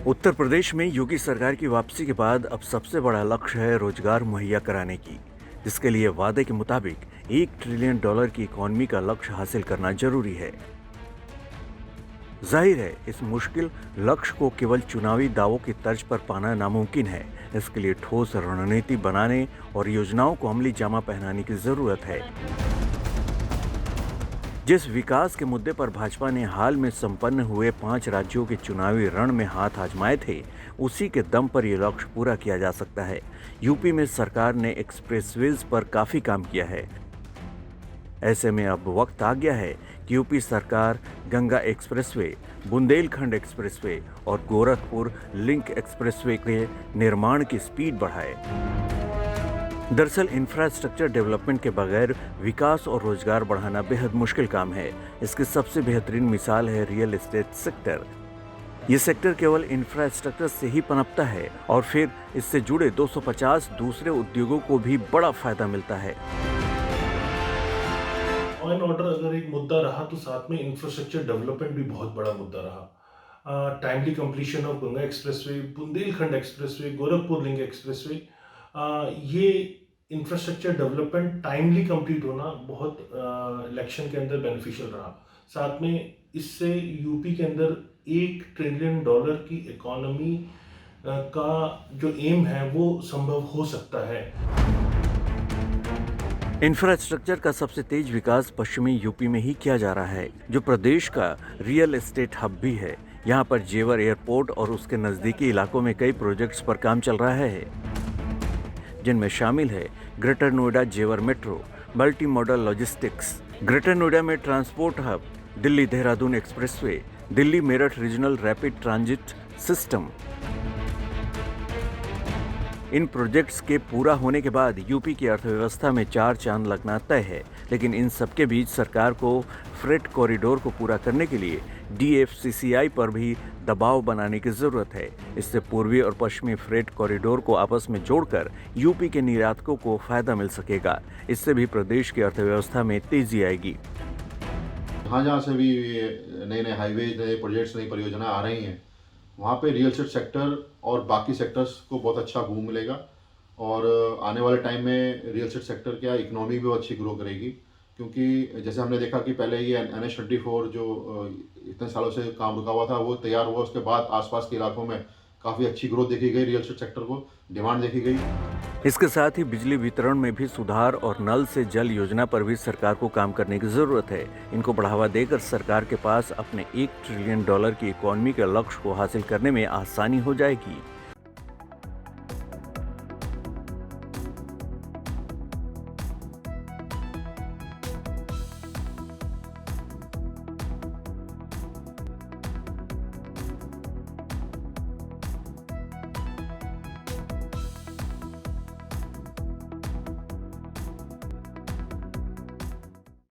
उत्तर प्रदेश में योगी सरकार की वापसी के बाद अब सबसे बड़ा लक्ष्य है रोजगार मुहैया कराने की, जिसके लिए वादे के मुताबिक $1 ट्रिलियन की इकोनॉमी का लक्ष्य हासिल करना जरूरी है। जाहिर है, इस मुश्किल लक्ष्य को केवल चुनावी दावों की तर्ज पर पाना नामुमकिन है। इसके लिए ठोस रणनीति बनाने और योजनाओं को अमली जामा पहनाने की जरूरत है। जिस विकास के मुद्दे पर भाजपा ने हाल में संपन्न हुए 5 राज्यों के चुनावी रण में हाथ आजमाए थे, उसी के दम पर यह लक्ष्य पूरा किया जा सकता है। यूपी में सरकार ने एक्सप्रेसवेज पर काफी काम किया है। ऐसे में अब वक्त आ गया है कि यूपी सरकार गंगा एक्सप्रेसवे, बुंदेलखंड एक्सप्रेसवे और गोरखपुर लिंक एक्सप्रेसवे के निर्माण की स्पीड बढ़ाए। दरअसल इंफ्रास्ट्रक्चर डेवलपमेंट के बगैर विकास और रोजगार बढ़ाना बेहद मुश्किल काम है। इसकी सबसे बेहतरीन मिसाल है रियल एस्टेट सेक्टर। ये सेक्टर केवल इंफ्रास्ट्रक्चर से ही पनपता है और फिर इससे जुड़े 250 दूसरे उद्योगों को भी बड़ा फायदा मिलता है। लॉ एंड ऑर्डर अगर एक मुद्दा रहा तो साथ में इंफ्रास्ट्रक्चर डेवलपमेंट भी बहुत बड़ा मुद्दा रहा। Timely completion of Ganga expressway, Bundelkhand expressway, Gorakhpur link expressway, ये इंफ्रास्ट्रक्चर डेवलपमेंट टाइमली कंप्लीट होना बहुत इलेक्शन के अंदर बेनिफिशियल रहा। साथ में इससे यूपी के अंदर $1 ट्रिलियन की इकोनॉमी का जो एम है वो संभव हो सकता है। इंफ्रास्ट्रक्चर का सबसे तेज विकास पश्चिमी यूपी में ही किया जा रहा है, जो प्रदेश का रियल एस्टेट हब भी है। यहाँ पर जेवर एयरपोर्ट और उसके नजदीकी इलाकों में कई प्रोजेक्ट्स पर काम चल रहा है, जिनमें शामिल है Greater Noida Jewar metro, multimodal logistics, Greater Noida में transport hub, Delhi Dehradun expressway, Delhi Meerut regional rapid transit system. इन प्रोजेक्ट्स के पूरा होने के बाद यूपी की अर्थव्यवस्था में 4 चांद लगना तय है। लेकिन इन सबके बीच सरकार को फ्रेट कॉरिडोर को पूरा करने के लिए DFCCI पर भी दबाव बनाने की जरूरत है। इससे पूर्वी और पश्चिमी फ्रेट कॉरिडोर को आपस में जोड़कर यूपी के निर्यातकों को फायदा मिल सकेगा। इससे भी प्रदेश की अर्थव्यवस्था में तेजी आएगी। जहाँ जहाँ से भी नए नए हाईवेज, नए प्रोजेक्ट्स, नई परियोजना आ रही हैं, वहाँ पे रियल एस्टेट सेक्टर और बाकी सेक्टर्स को बहुत अच्छा बूम मिलेगा। और आने वाले टाइम में रियल एस्टेट सेक्टर क्या इकोनॉमी भी अच्छी ग्रो करेगी, क्योंकि जैसे हमने देखा कि पहले ये NH-24 जो इतने सालों से काम रुका हुआ था वो तैयार हुआ। उसके बाद आसपास के इलाकों में काफ़ी अच्छी ग्रोथ देखी गई, रियल एस्टेट सेक्टर को डिमांड देखी गई। इसके साथ ही बिजली वितरण में भी सुधार और नल से जल योजना पर भी सरकार को काम करने की जरूरत है। इनको बढ़ावा देकर सरकार के पास अपने $1 ट्रिलियन की इकोनॉमी के लक्ष्य को हासिल करने में आसानी हो जाएगी।